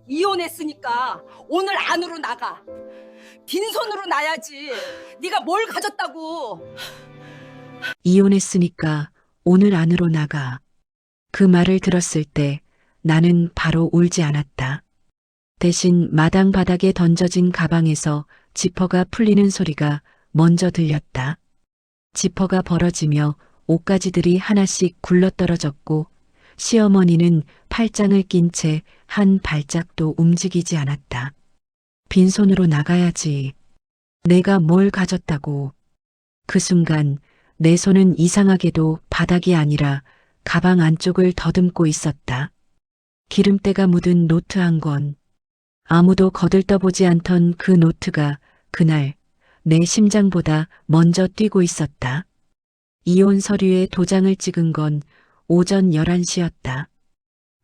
이혼했으니까 오늘 안으로 나가. 빈손으로 나야지. 네가 뭘 가졌다고. 이혼했으니까 오늘 안으로 나가. 그 말을 들었을 때 나는 바로 울지 않았다. 대신 마당 바닥에 던져진 가방에서 지퍼가 풀리는 소리가 먼저 들렸다. 지퍼가 벌어지며 옷가지들이 하나씩 굴러떨어졌고 시어머니는 팔짱을 낀 채 한 발짝도 움직이지 않았다. 빈손으로 나가야지. 내가 뭘 가졌다고. 그 순간 내 손은 이상하게도 바닥이 아니라 가방 안쪽을 더듬고 있었다. 기름때가 묻은 노트 한 권. 아무도 거들떠보지 않던 그 노트가 그날 내 심장보다 먼저 뛰고 있었다. 이혼 서류에 도장을 찍은 건 오전 11시였다.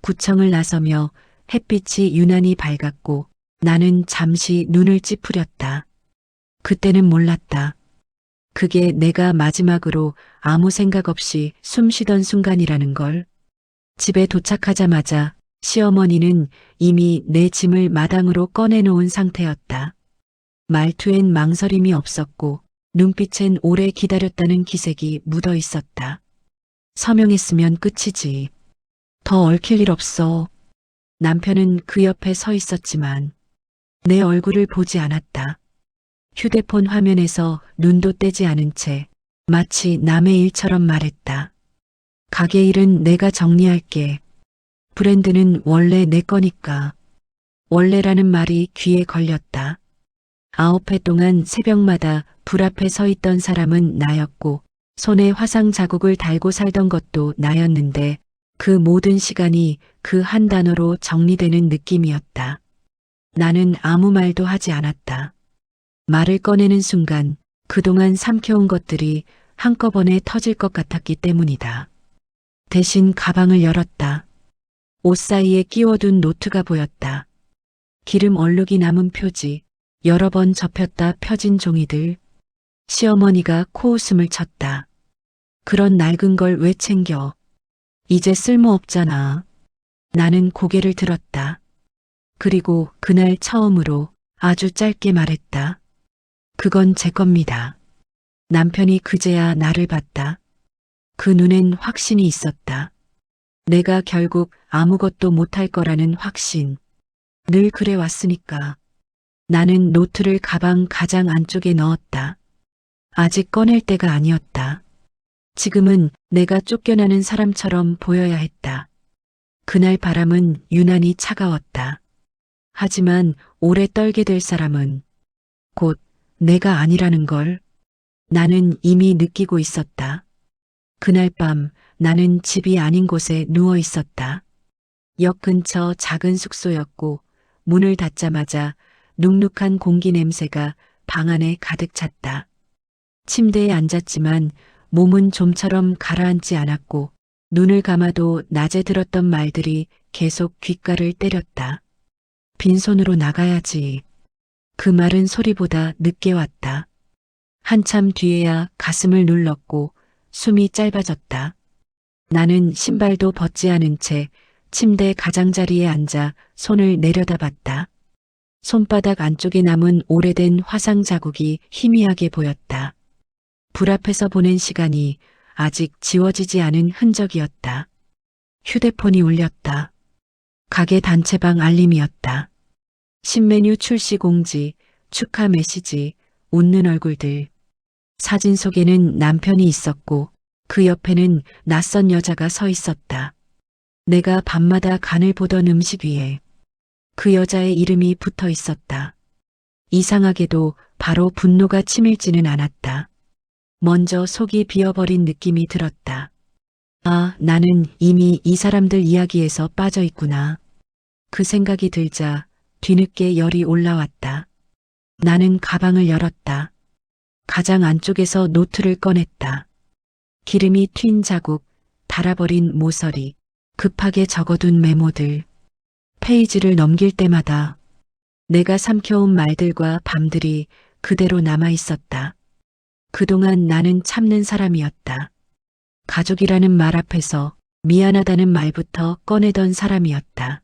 구청을 나서며 햇빛이 유난히 밝았고 나는 잠시 눈을 찌푸렸다. 그때는 몰랐다. 그게 내가 마지막으로 아무 생각 없이 숨 쉬던 순간이라는 걸. 집에 도착하자마자 시어머니는 이미 내 짐을 마당으로 꺼내놓은 상태였다. 말투엔 망설임이 없었고 눈빛엔 오래 기다렸다는 기색이 묻어 있었다. 서명했으면 끝이지. 더 얽힐 일 없어. 남편은 그 옆에 서 있었지만 내 얼굴을 보지 않았다. 휴대폰 화면에서 눈도 떼지 않은 채 마치 남의 일처럼 말했다. 가게 일은 내가 정리할게. 브랜드는 원래 내 거니까. 원래라는 말이 귀에 걸렸다. 9회 동안 새벽마다 불 앞에 서 있던 사람은 나였고 손에 화상 자국을 달고 살던 것도 나였는데 그 모든 시간이 그 한 단어로 정리되는 느낌이었다. 나는 아무 말도 하지 않았다. 말을 꺼내는 순간 그동안 삼켜온 것들이 한꺼번에 터질 것 같았기 때문이다. 대신 가방을 열었다. 옷 사이에 끼워둔 노트가 보였다. 기름 얼룩이 남은 표지, 여러 번 접혔다 펴진 종이들. 시어머니가 코웃음을 쳤다. 그런 낡은 걸 왜 챙겨? 이제 쓸모없잖아. 나는 고개를 들었다. 그리고 그날 처음으로 아주 짧게 말했다. 그건 제 겁니다. 남편이 그제야 나를 봤다. 그 눈엔 확신이 있었다. 내가 결국 아무것도 못할 거라는 확신. 늘 그래 왔으니까. 나는 노트를 가방 가장 안쪽에 넣었다. 아직 꺼낼 때가 아니었다. 지금은 내가 쫓겨나는 사람처럼 보여야 했다. 그날 바람은 유난히 차가웠다. 하지만 오래 떨게 될 사람은 곧 내가 아니라는 걸 나는 이미 느끼고 있었다. 그날 밤 나는 집이 아닌 곳에 누워 있었다. 역 근처 작은 숙소였고 문을 닫자마자 눅눅한 공기 냄새가 방 안에 가득 찼다. 침대에 앉았지만 몸은 좀처럼 가라앉지 않았고 눈을 감아도 낮에 들었던 말들이 계속 귓가를 때렸다. 빈손으로 나가야지. 그 말은 소리보다 늦게 왔다. 한참 뒤에야 가슴을 눌렀고 숨이 짧아졌다. 나는 신발도 벗지 않은 채 침대 가장자리에 앉아 손을 내려다봤다. 손바닥 안쪽에 남은 오래된 화상 자국이 희미하게 보였다. 불 앞에서 보낸 시간이 아직 지워지지 않은 흔적이었다. 휴대폰이 울렸다. 가게 단체방 알림이었다. 신메뉴 출시 공지, 축하 메시지, 웃는 얼굴들. 사진 속에는 남편이 있었고 그 옆에는 낯선 여자가 서 있었다. 내가 밤마다 간을 보던 음식 위에 그 여자의 이름이 붙어 있었다. 이상하게도 바로 분노가 치밀지는 않았다. 먼저 속이 비어버린 느낌이 들었다. 아, 나는 이미 이 사람들 이야기에서 빠져 있구나. 그 생각이 들자 뒤늦게 열이 올라왔다. 나는 가방을 열었다. 가장 안쪽에서 노트를 꺼냈다. 기름이 튄 자국, 닳아버린 모서리, 급하게 적어둔 메모들. 페이지를 넘길 때마다 내가 삼켜온 말들과 밤들이 그대로 남아 있었다. 그동안 나는 참는 사람이었다. 가족이라는 말 앞에서 미안하다는 말부터 꺼내던 사람이었다.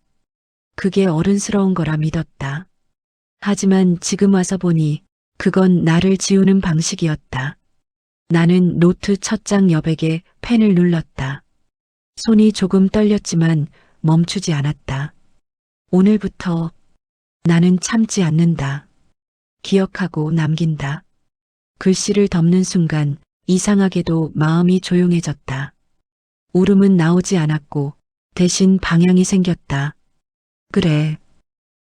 그게 어른스러운 거라 믿었다. 하지만 지금 와서 보니 그건 나를 지우는 방식이었다. 나는 노트 첫 장 여백에 펜을 눌렀다. 손이 조금 떨렸지만 멈추지 않았다. 오늘부터 나는 참지 않는다. 기억하고 남긴다. 글씨를 덮는 순간 이상하게도 마음이 조용해졌다. 울음은 나오지 않았고 대신 방향이 생겼다. 그래.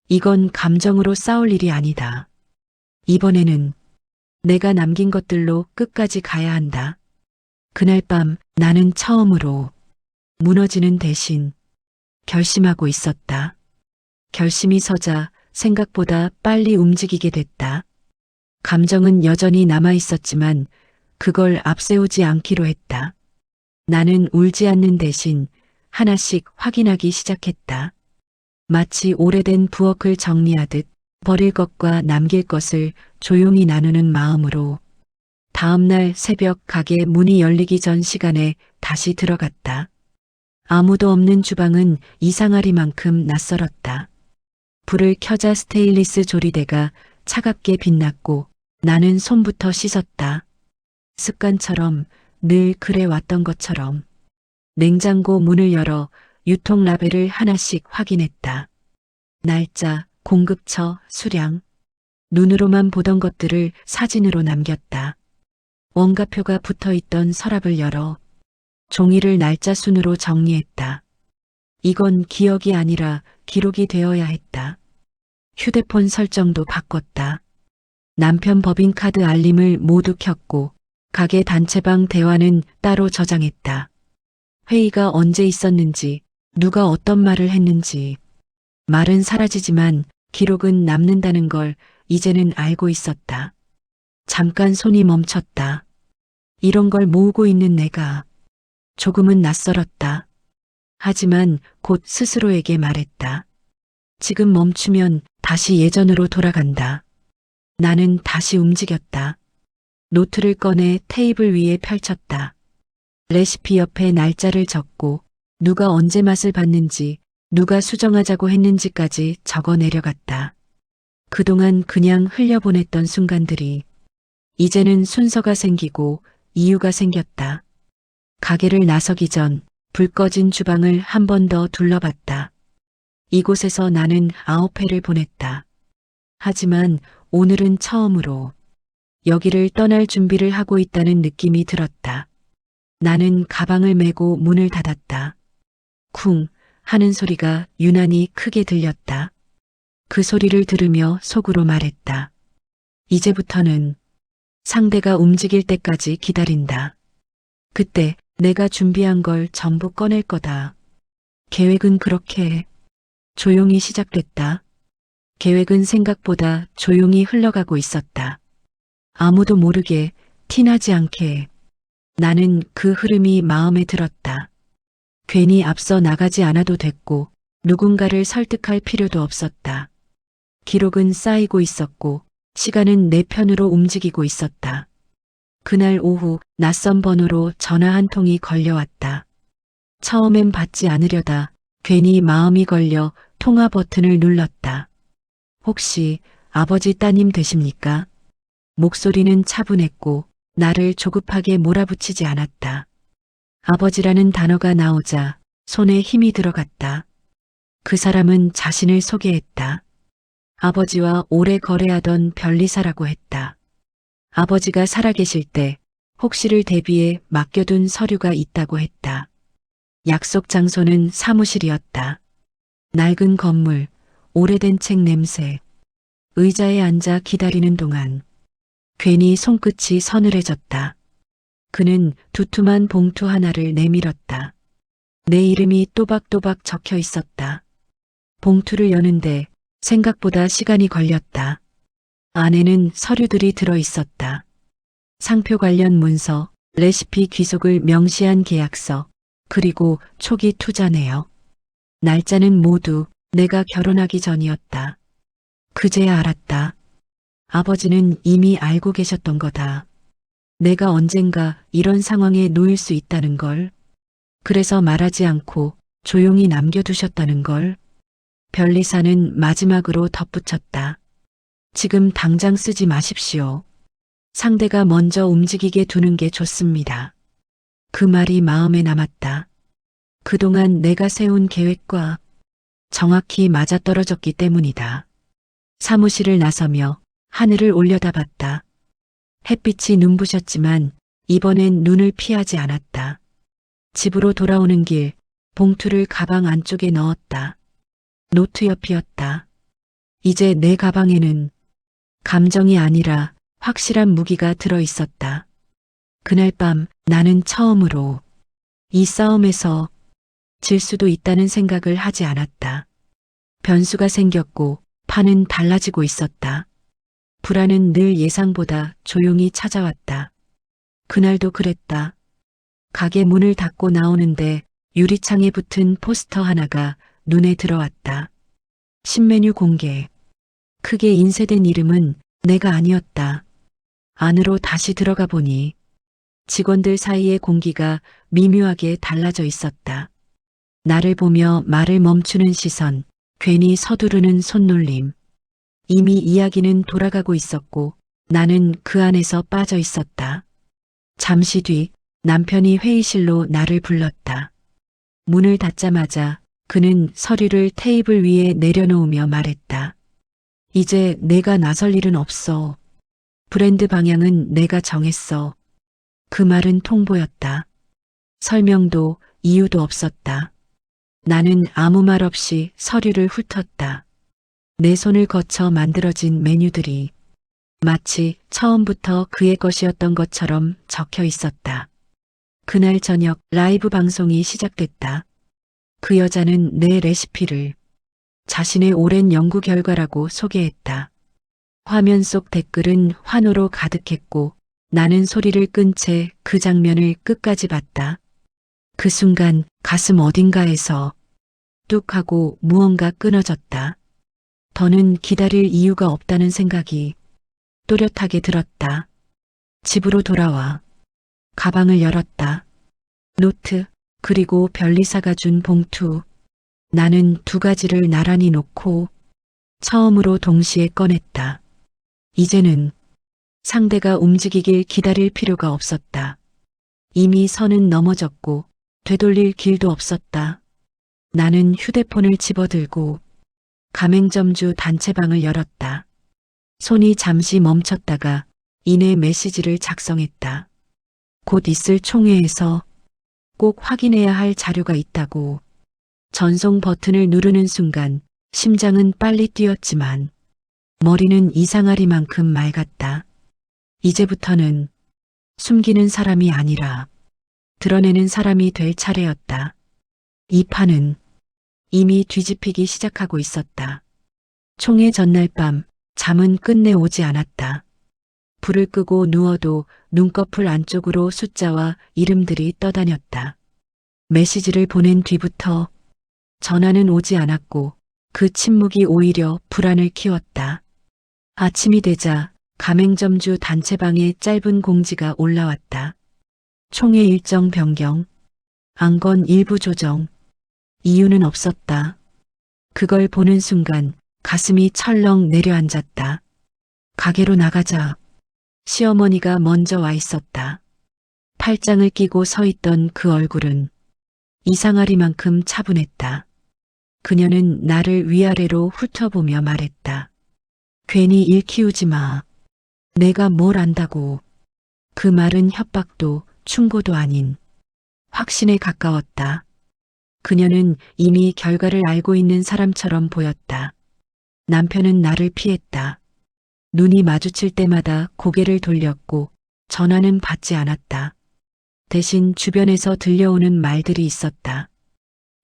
이건 감정으로 싸울 일이 아니다. 이번에는 내가 남긴 것들로 끝까지 가야 한다. 그날 밤 나는 처음으로 무너지는 대신 결심하고 있었다. 결심이 서자 생각보다 빨리 움직이게 됐다. 감정은 여전히 남아 있었지만 그걸 앞세우지 않기로 했다. 나는 울지 않는 대신 하나씩 확인하기 시작했다. 마치 오래된 부엌을 정리하듯 버릴 것과 남길 것을 조용히 나누는 마음으로 다음 날 새벽 가게 문이 열리기 전 시간에 다시 들어갔다. 아무도 없는 주방은 이상하리만큼 낯설었다. 불을 켜자 스테인리스 조리대가 차갑게 빛났고 나는 손부터 씻었다. 습관처럼 늘 그래 왔던 것처럼 냉장고 문을 열어 유통 라벨을 하나씩 확인했다. 날짜, 공급처, 수량. 눈으로만 보던 것들을 사진으로 남겼다. 원가표가 붙어있던 서랍을 열어 종이를 날짜 순으로 정리했다. 이건 기억이 아니라 기록이 되어야 했다. 휴대폰 설정도 바꿨다. 남편 법인카드 알림을 모두 켰고 가게 단체방 대화는 따로 저장했다. 회의가 언제 있었는지, 누가 어떤 말을 했는지. 말은 사라지지만 기록은 남는다는 걸 이제는 알고 있었다. 잠깐 손이 멈췄다. 이런 걸 모으고 있는 내가 조금은 낯설었다. 하지만 곧 스스로에게 말했다. 지금 멈추면 다시 예전으로 돌아간다. 나는 다시 움직였다. 노트를 꺼내 테이블 위에 펼쳤다. 레시피 옆에 날짜를 적고 누가 언제 맛을 봤는지, 누가 수정하자고 했는지까지 적어 내려갔다. 그동안 그냥 흘려보냈던 순간들이 이제는 순서가 생기고 이유가 생겼다. 가게를 나서기 전 불 꺼진 주방을 한 번 더 둘러봤다. 이곳에서 나는 9회를 보냈다. 하지만 오늘은 처음으로 여기를 떠날 준비를 하고 있다는 느낌이 들었다. 나는 가방을 메고 문을 닫았다. 쿵 하는 소리가 유난히 크게 들렸다. 그 소리를 들으며 속으로 말했다. 이제부터는 상대가 움직일 때까지 기다린다. 그때 내가 준비한 걸 전부 꺼낼 거다. 계획은 그렇게 조용히 시작됐다. 계획은 생각보다 조용히 흘러가고 있었다. 아무도 모르게, 티나지 않게. 나는 그 흐름이 마음에 들었다. 괜히 앞서 나가지 않아도 됐고 누군가를 설득할 필요도 없었다. 기록은 쌓이고 있었고 시간은 내 편으로 움직이고 있었다. 그날 오후 낯선 번호로 전화 한 통이 걸려왔다. 처음엔 받지 않으려다 괜히 마음이 걸려 통화 버튼을 눌렀다. 혹시 아버지 따님 되십니까? 목소리는 차분했고 나를 조급하게 몰아붙이지 않았다. 아버지라는 단어가 나오자 손에 힘이 들어갔다. 그 사람은 자신을 소개했다. 아버지와 오래 거래하던 변리사라고 했다. 아버지가 살아계실 때 혹시를 대비해 맡겨둔 서류가 있다고 했다. 약속 장소는 사무실이었다. 낡은 건물, 오래된 책 냄새. 의자에 앉아 기다리는 동안 괜히 손끝이 서늘해졌다. 그는 두툼한 봉투 하나를 내밀었다. 내 이름이 또박또박 적혀 있었다. 봉투를 여는데 생각보다 시간이 걸렸다. 안에는 서류들이 들어 있었다. 상표 관련 문서, 레시피 귀속을 명시한 계약서, 그리고 초기 투자 내역. 날짜는 모두 내가 결혼하기 전이었다. 그제야 알았다. 아버지는 이미 알고 계셨던 거다. 내가 언젠가 이런 상황에 놓일 수 있다는 걸. 그래서 말하지 않고 조용히 남겨두셨다는 걸. 변리사는 마지막으로 덧붙였다. 지금 당장 쓰지 마십시오. 상대가 먼저 움직이게 두는 게 좋습니다. 그 말이 마음에 남았다. 그동안 내가 세운 계획과 정확히 맞아떨어졌기 때문이다. 사무실을 나서며 하늘을 올려다봤다. 햇빛이 눈부셨지만 이번엔 눈을 피하지 않았다. 집으로 돌아오는 길 봉투를 가방 안쪽에 넣었다. 노트 옆이었다. 이제 내 가방에는 감정이 아니라 확실한 무기가 들어 있었다. 그날 밤 나는 처음으로 이 싸움에서 질 수도 있다는 생각을 하지 않았다. 변수가 생겼고 판은 달라지고 있었다. 불안은 늘 예상보다 조용히 찾아왔다. 그날도 그랬다. 가게 문을 닫고 나오는데 유리창에 붙은 포스터 하나가 눈에 들어왔다. 신메뉴 공개. 크게 인쇄된 이름은 내가 아니었다. 안으로 다시 들어가 보니 직원들 사이의 공기가 미묘하게 달라져 있었다. 나를 보며 말을 멈추는 시선, 괜히 서두르는 손놀림. 이미 이야기는 돌아가고 있었고 나는 그 안에서 빠져 있었다. 잠시 뒤 남편이 회의실로 나를 불렀다. 문을 닫자마자 그는 서류를 테이블 위에 내려놓으며 말했다. 이제 내가 나설 일은 없어. 브랜드 방향은 내가 정했어. 그 말은 통보였다. 설명도 이유도 없었다. 나는 아무 말 없이 서류를 훑었다. 내 손을 거쳐 만들어진 메뉴들이 마치 처음부터 그의 것이었던 것처럼 적혀 있었다. 그날 저녁 라이브 방송이 시작됐다. 그 여자는 내 레시피를 자신의 오랜 연구 결과라고 소개했다. 화면 속 댓글은 환호로 가득했고 나는 소리를 끈 채 그 장면을 끝까지 봤다. 그 순간 가슴 어딘가에서 뚝 하고 무언가 끊어졌다. 더는 기다릴 이유가 없다는 생각이 또렷하게 들었다. 집으로 돌아와 가방을 열었다. 노트 그리고 변리사가 준 봉투. 나는 두 가지를 나란히 놓고 처음으로 동시에 꺼냈다. 이제는 상대가 움직이길 기다릴 필요가 없었다. 이미 선은 넘어졌고 되돌릴 길도 없었다. 나는 휴대폰을 집어들고 가맹점주 단체방을 열었다. 손이 잠시 멈췄다가 이내 메시지를 작성했다. 곧 있을 총회에서 꼭 확인해야 할 자료가 있다고. 전송 버튼을 누르는 순간 심장은 빨리 뛰었지만 머리는 이상하리만큼 맑았다. 이제부터는 숨기는 사람이 아니라 드러내는 사람이 될 차례였다. 이 판은 이미 뒤집히기 시작하고 있었다. 총회 전날 밤 잠은 끝내 오지 않았다. 불을 끄고 누워도 눈꺼풀 안쪽으로 숫자와 이름들이 떠다녔다. 메시지를 보낸 뒤부터 전화는 오지 않았고 그 침묵이 오히려 불안을 키웠다. 아침이 되자 가맹점주 단체방에 짧은 공지가 올라왔다. 총회 일정 변경, 안건 일부 조정, 이유는 없었다. 그걸 보는 순간 가슴이 철렁 내려앉았다. 가게로 나가자 시어머니가 먼저 와 있었다. 팔짱을 끼고 서 있던 그 얼굴은 이상하리만큼 차분했다. 그녀는 나를 위아래로 훑어보며 말했다. 괜히 일 키우지 마. 내가 뭘 안다고. 그 말은 협박도 충고도 아닌 확신에 가까웠다. 그녀는 이미 결과를 알고 있는 사람처럼 보였다. 남편은 나를 피했다. 눈이 마주칠 때마다 고개를 돌렸고 전화는 받지 않았다. 대신 주변에서 들려오는 말들이 있었다.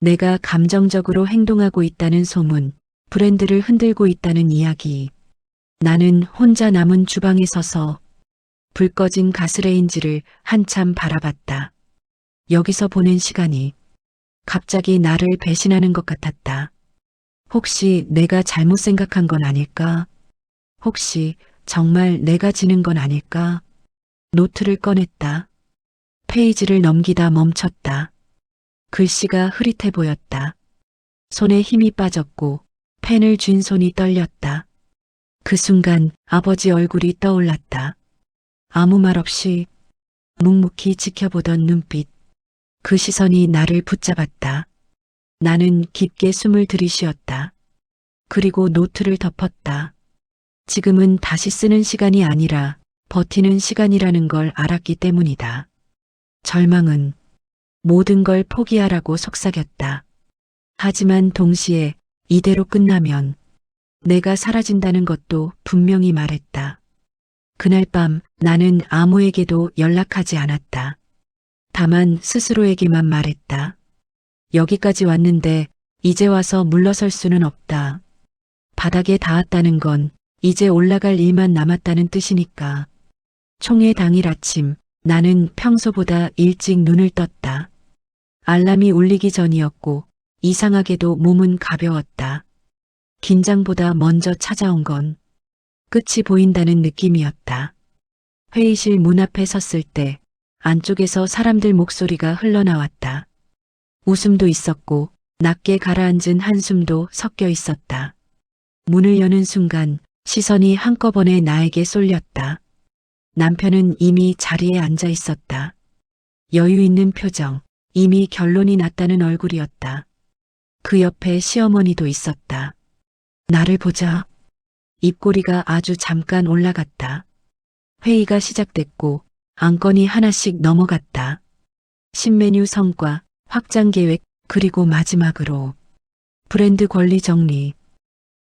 내가 감정적으로 행동하고 있다는 소문, 브랜드를 흔들고 있다는 이야기. 나는 혼자 남은 주방에 서서 불 꺼진 가스레인지를 한참 바라봤다. 여기서 보낸 시간이 갑자기 나를 배신하는 것 같았다. 혹시 내가 잘못 생각한 건 아닐까? 혹시 정말 내가 지는 건 아닐까? 노트를 꺼냈다. 페이지를 넘기다 멈췄다. 글씨가 흐릿해 보였다. 손에 힘이 빠졌고 펜을 쥔 손이 떨렸다. 그 순간 아버지 얼굴이 떠올랐다. 아무 말 없이 묵묵히 지켜보던 눈빛. 그 시선이 나를 붙잡았다. 나는 깊게 숨을 들이쉬었다. 그리고 노트를 덮었다. 지금은 다시 쓰는 시간이 아니라 버티는 시간이라는 걸 알았기 때문이다. 절망은 모든 걸 포기하라고 속삭였다. 하지만 동시에 이대로 끝나면 내가 사라진다는 것도 분명히 말했다. 그날 밤 나는 아무에게도 연락하지 않았다. 다만 스스로에게만 말했다. 여기까지 왔는데 이제 와서 물러설 수는 없다. 바닥에 닿았다는 건 이제 올라갈 일만 남았다는 뜻이니까. 총회 당일 아침 나는 평소보다 일찍 눈을 떴다. 알람이 울리기 전이었고 이상하게도 몸은 가벼웠다. 긴장보다 먼저 찾아온 건 끝이 보인다는 느낌이었다. 회의실 문 앞에 섰을 때 안쪽에서 사람들 목소리가 흘러나왔다. 웃음도 있었고 낮게 가라앉은 한숨도 섞여 있었다. 문을 여는 순간 시선이 한꺼번에 나에게 쏠렸다. 남편은 이미 자리에 앉아 있었다. 여유 있는 표정, 이미 결론이 났다는 얼굴이었다. 그 옆에 시어머니도 있었다. 나를 보자. 입꼬리가 아주 잠깐 올라갔다. 회의가 시작됐고 안건이 하나씩 넘어갔다. 신메뉴 성과, 확장 계획, 그리고 마지막으로 브랜드 권리 정리.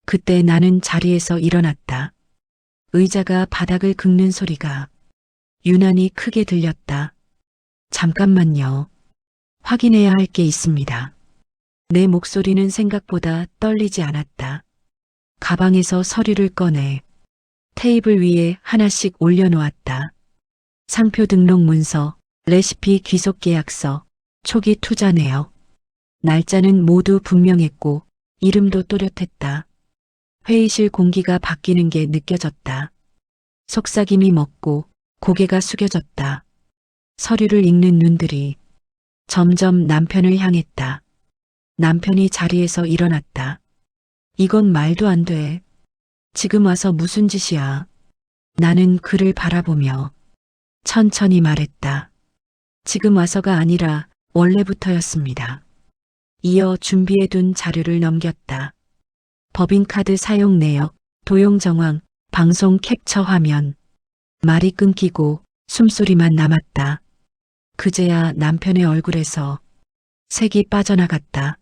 그때 나는 자리에서 일어났다. 의자가 바닥을 긁는 소리가 유난히 크게 들렸다. 잠깐만요. 확인해야 할 게 있습니다. 내 목소리는 생각보다 떨리지 않았다. 가방에서 서류를 꺼내 테이블 위에 하나씩 올려놓았다. 상표 등록 문서, 레시피 귀속 계약서, 초기 투자 내역. 날짜는 모두 분명했고 이름도 또렷했다. 회의실 공기가 바뀌는 게 느껴졌다. 속삭임이 멎고 고개가 숙여졌다. 서류를 읽는 눈들이 점점 남편을 향했다. 남편이 자리에서 일어났다. 이건 말도 안 돼. 지금 와서 무슨 짓이야. 나는 그를 바라보며 천천히 말했다. 지금 와서가 아니라 원래부터였습니다. 이어 준비해둔 자료를 넘겼다. 법인카드 사용 내역, 도용 정황, 방송 캡처 화면. 말이 끊기고 숨소리만 남았다. 그제야 남편의 얼굴에서 색이 빠져나갔다.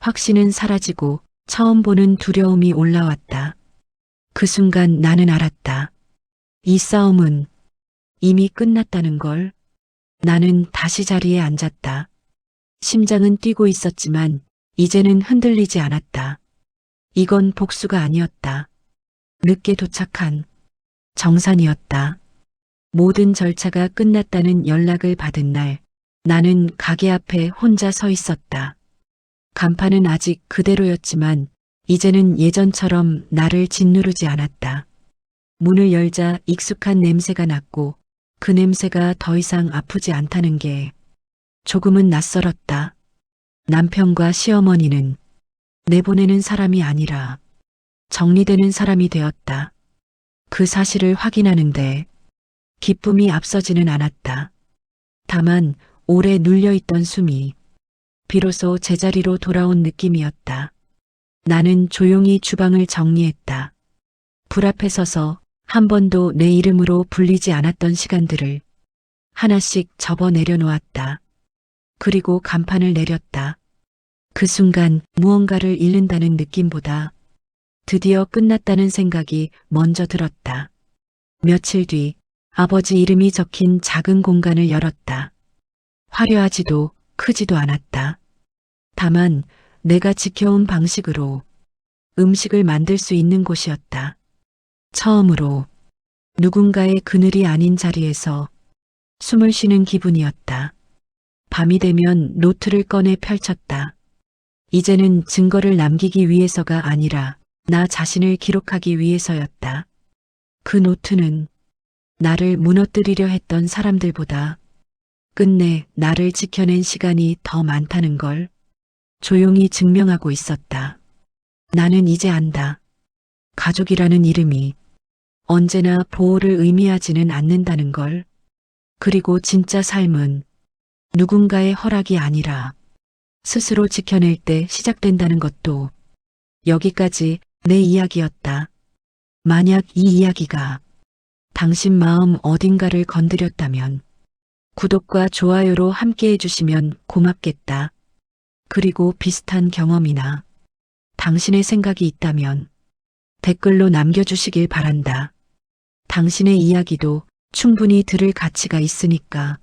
확신은 사라지고 처음 보는 두려움이 올라왔다. 그 순간 나는 알았다. 이 싸움은 이미 끝났다는 걸. 나는 다시 자리에 앉았다. 심장은 뛰고 있었지만 이제는 흔들리지 않았다. 이건 복수가 아니었다. 늦게 도착한 정산이었다. 모든 절차가 끝났다는 연락을 받은 날, 나는 가게 앞에 혼자 서 있었다. 간판은 아직 그대로였지만 이제는 예전처럼 나를 짓누르지 않았다. 문을 열자 익숙한 냄새가 났고 그 냄새가 더 이상 아프지 않다는 게 조금은 낯설었다. 남편과 시어머니는 내보내는 사람이 아니라 정리되는 사람이 되었다. 그 사실을 확인하는데 기쁨이 앞서지는 않았다. 다만 오래 눌려있던 숨이 비로소 제자리로 돌아온 느낌이었다. 나는 조용히 주방을 정리했다. 불 앞에 서서 한 번도 내 이름으로 불리지 않았던 시간들을 하나씩 접어 내려놓았다. 그리고 간판을 내렸다. 그 순간 무언가를 잃는다는 느낌보다 드디어 끝났다는 생각이 먼저 들었다. 며칠 뒤 아버지 이름이 적힌 작은 공간을 열었다. 화려하지도 크지도 않았다. 다만 내가 지켜온 방식으로 음식을 만들 수 있는 곳이었다. 처음으로 누군가의 그늘이 아닌 자리에서 숨을 쉬는 기분이었다. 밤이 되면 노트를 꺼내 펼쳤다. 이제는 증거를 남기기 위해서가 아니라 나 자신을 기록하기 위해서였다. 그 노트는 나를 무너뜨리려 했던 사람들보다 끝내 나를 지켜낸 시간이 더 많다는 걸 조용히 증명하고 있었다. 나는 이제 안다. 가족이라는 이름이 언제나 보호를 의미하지는 않는다는 걸. 그리고 진짜 삶은 누군가의 허락이 아니라 스스로 지켜낼 때 시작된다는 것도. 여기까지 내 이야기였다. 만약 이 이야기가 당신 마음 어딘가를 건드렸다면 구독과 좋아요로 함께 해주시면 고맙겠다. 그리고 비슷한 경험이나 당신의 생각이 있다면 댓글로 남겨주시길 바란다. 당신의 이야기도 충분히 들을 가치가 있으니까.